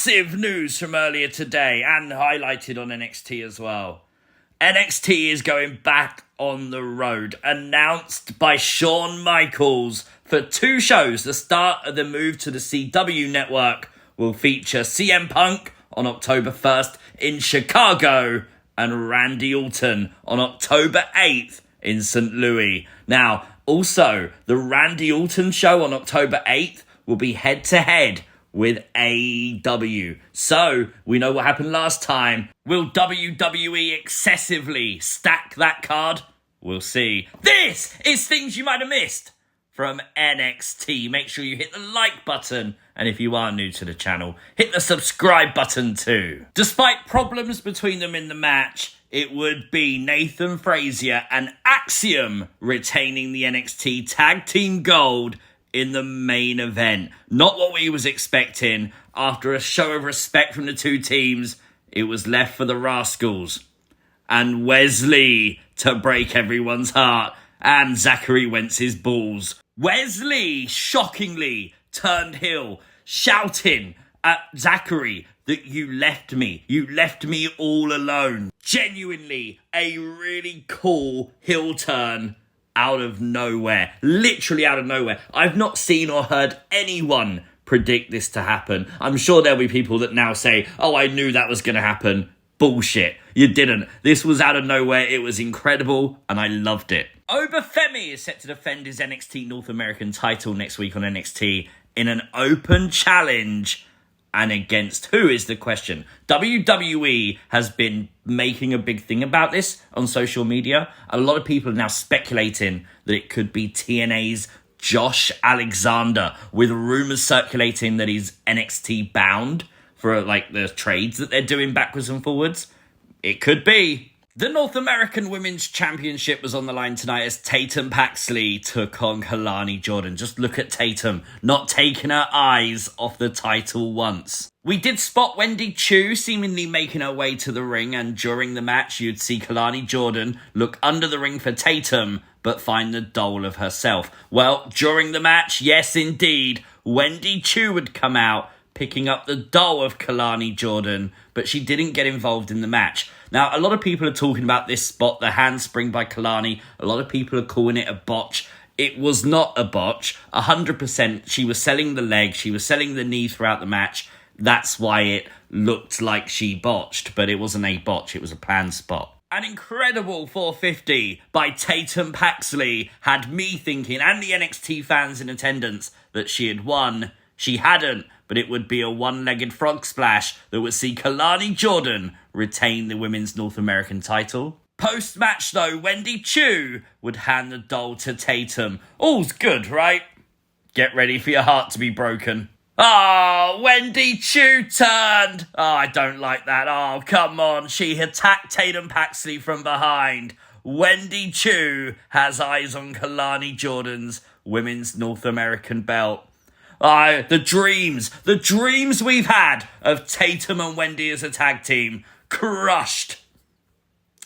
Massive news from earlier today and highlighted on NXT as well. NXT is going back on the road, announced by Shawn Michaels for 2 shows. The start of the move to the CW network will feature CM Punk on October 1st in Chicago and Randy Orton on October 8th in St. Louis. Now, also, the Randy Orton show on October 8th will be head-to-head with AEW. So, we know what happened last time. Will WWE excessively stack that card? We'll see. This is things you might have missed from NXT. Make sure you hit the like button. And if you are new to the channel, hit the subscribe button too. Despite problems between them in the match, it would be Nathan Frazier and Axiom retaining the NXT Tag Team Gold in the main event. Not what we was expecting. After a show of respect from the 2 teams, it was left for the Rascalz and Wes Lee to break everyone's heart and Zachary Wentz's balls. Wes Lee shockingly turned heel, shouting at Zachary that you left me all alone. Genuinely a really cool heel turn out of nowhere. Literally out of nowhere. I've not seen or heard anyone predict this to happen. I'm sure there'll be people that now say, oh, I knew that was going to happen. Bullshit. You didn't. This was out of nowhere. It was incredible, and I loved it. Oba Femi is set to defend his NXT North American title next week on NXT in an open challenge. And against who is the question? WWE has been making a big thing about this on social media. A lot of people are now speculating that it could be TNA's Josh Alexander, with rumours circulating that he's NXT bound for like the trades that they're doing backwards and forwards. It could be. The North American Women's Championship was on the line tonight as Tatum Paxley took on Kelani Jordan. Just look at Tatum, not taking her eyes off the title once. We did spot Wendy Choo seemingly making her way to the ring, and during the match you'd see Kelani Jordan look under the ring for Tatum, but find the doll of herself. Well, during the match, yes indeed, Wendy Choo would come out, picking up the doll of Kelani Jordan, but she didn't get involved in the match. Now, a lot of people are talking about this spot, the handspring by Kelani. A lot of people are calling it a botch. It was not a botch. 100%, she was selling the leg, she was selling the knee throughout the match. That's why it looked like she botched, but it wasn't a botch, it was a planned spot. An incredible 450 by Tatum Paxley had me thinking, and the NXT fans in attendance, that she had won. She hadn't, but it would be a one-legged frog splash that would see Kelani Jordan retain the Women's North American title. Post-match, though, Wendy Choo would hand the doll to Tatum. All's good, right? Get ready for your heart to be broken. Oh, Wendy Choo turned. Oh, I don't like that. Oh, come on. She attacked Tatum Paxley from behind. Wendy Choo has eyes on Kelani Jordan's Women's North American belt. The dreams we've had of Tatum and Wendy as a tag team, crushed.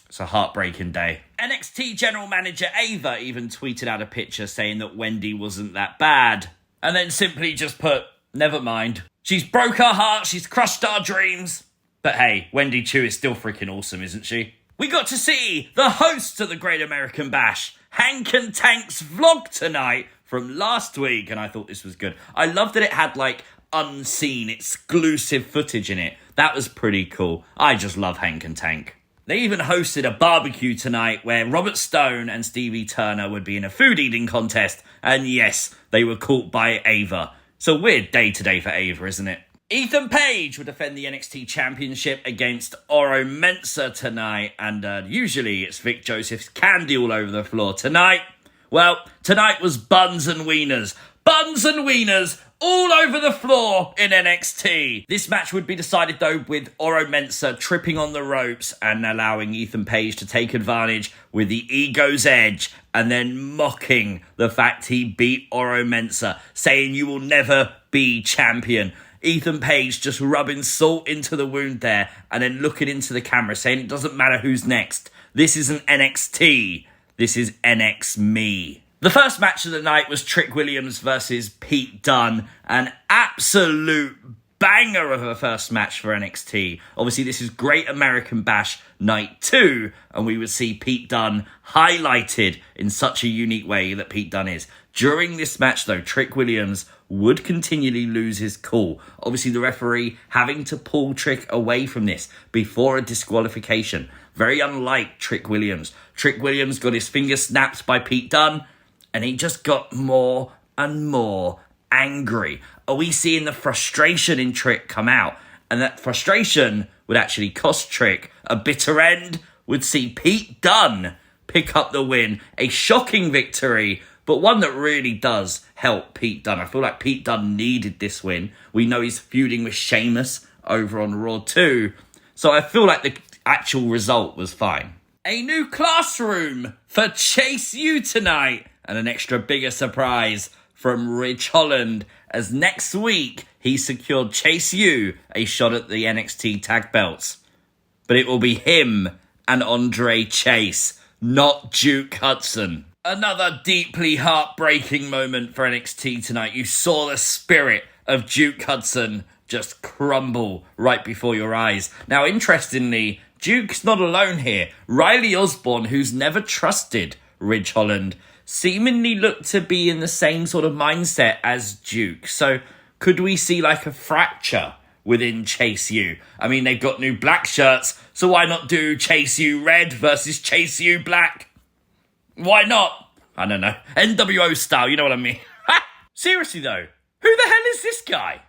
It's a heartbreaking day. NXT general manager Ava even tweeted out a picture saying that Wendy wasn't that bad, and then simply just put, never mind. She's broke our heart, she's crushed our dreams. But hey, Wendy Choo is still freaking awesome, isn't she? We got to see the hosts of the Great American Bash, Hank and Tank's vlog tonight from last week, and I thought this was good. I love that it had like unseen, exclusive footage in it. That was pretty cool. I just love Hank and Tank. They even hosted a barbecue tonight where Robert Stone and Stevie Turner would be in a food eating contest, and yes, they were caught by Ava. It's a weird day today for Ava, isn't it? Ethan Page will defend the NXT Championship against Oro Mensah tonight, and usually it's Vic Joseph's candy all over the floor. Tonight was buns and wieners. Buns and wieners all over the floor in NXT. This match would be decided, though, with Oro Mensah tripping on the ropes and allowing Ethan Page to take advantage with the ego's edge and then mocking the fact he beat Oro Mensah, saying you will never be champion. Ethan Page just rubbing salt into the wound there and then looking into the camera saying it doesn't matter who's next. This isn't NXT. This is NX Me. The first match of the night was Trick Williams versus Pete Dunne. An absolute banger of a first match for NXT. Obviously, this is Great American Bash Night 2, and we would see Pete Dunne highlighted in such a unique way that Pete Dunne is. During this match, though, Trick Williams would continually lose his cool. Obviously, the referee having to pull Trick away from this before a disqualification. Very unlike Trick Williams. Trick Williams got his finger snapped by Pete Dunne, and he just got more and more angry. Are we seeing the frustration in Trick come out? And that frustration would actually cost Trick a bitter end, would see Pete Dunne pick up the win. A shocking victory, but one that really does help Pete Dunne. I feel like Pete Dunne needed this win. We know he's feuding with Sheamus over on Raw 2. So I feel like the actual result was fine. A new classroom for Chase U tonight. And an extra bigger surprise from Ridge Holland, as next week he secured Chase U a shot at the NXT tag belts. But it will be him and Andre Chase, not Duke Hudson. Another deeply heartbreaking moment for NXT tonight. You saw the spirit of Duke Hudson just crumble right before your eyes. Now, interestingly, Duke's not alone here. Riley Osborne, who's never trusted Ridge Holland, seemingly looked to be in the same sort of mindset as Duke. So could we see like a fracture within Chase U? I mean, they've got new black shirts, so why not do Chase U red versus Chase U black? Why not? I don't know. NWO style, you know what I mean? Seriously though, who the hell is this guy?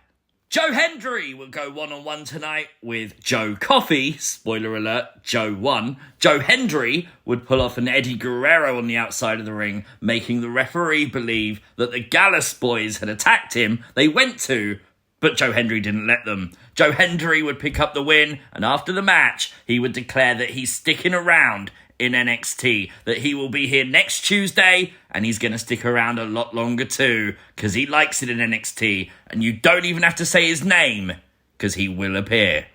Joe Hendry will go one-on-one tonight with Joe Coffey. Spoiler alert, Joe won. Joe Hendry would pull off an Eddie Guerrero on the outside of the ring, making the referee believe that the Gallus boys had attacked him. They went to, but Joe Hendry didn't let them. Joe Hendry would pick up the win, and after the match, he would declare that he's sticking around in NXT, that he will be here next Tuesday, and he's going to stick around a lot longer too, because he likes it in NXT, and you don't even have to say his name, because he will appear.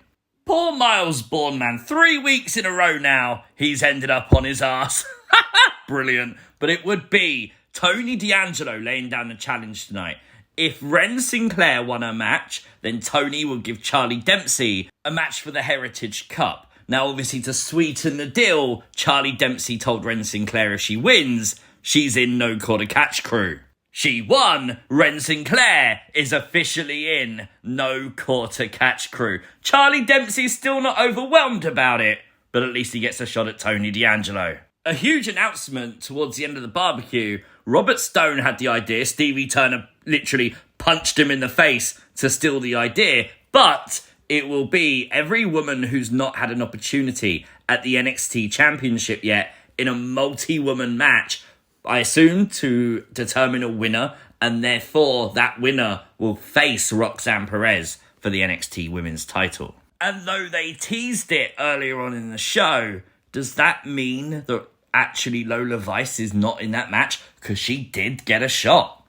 Poor Miles Bourne, 3 weeks in a row now, he's ended up on his ass. Brilliant. But it would be Tony D'Angelo laying down the challenge tonight. If Wren Sinclair won a match, then Tony will give Charlie Dempsey a match for the Heritage Cup. Now, obviously, to sweeten the deal, Charlie Dempsey told Wren Sinclair if she wins, she's in No Quarter Catch Crew. She won. Wren Sinclair is officially in No Quarter Catch Crew. Charlie Dempsey's still not overwhelmed about it, but at least he gets a shot at Tony D'Angelo. A huge announcement towards the end of the barbecue. Robert Stone had the idea. Stevie Turner literally punched him in the face to steal the idea, but it will be every woman who's not had an opportunity at the NXT Championship yet in a multi-woman match, I assume, to determine a winner, and therefore that winner will face Roxanne Perez for the NXT Women's title. And though they teased it earlier on in the show, does that mean that actually Lola Vice is not in that match? Because she did get a shot.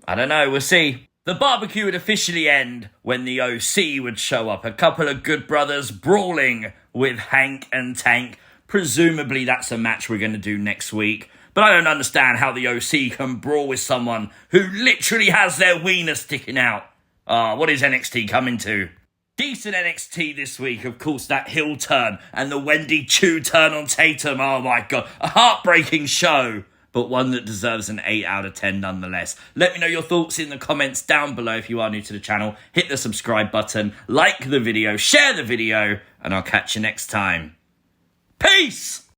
I don't know, we'll see. The barbecue would officially end when the OC would show up. A couple of good brothers brawling with Hank and Tank. Presumably that's a match we're going to do next week. But I don't understand how the OC can brawl with someone who literally has their wiener sticking out. What is NXT coming to? Decent NXT this week, of course, that heel turn and the Wendy Choo turn on Tatum. Oh my God, a heartbreaking show, but one that deserves an 8 out of 10 nonetheless. Let me know your thoughts in the comments down below if you are new to the channel. Hit the subscribe button, like the video, share the video, and I'll catch you next time. Peace!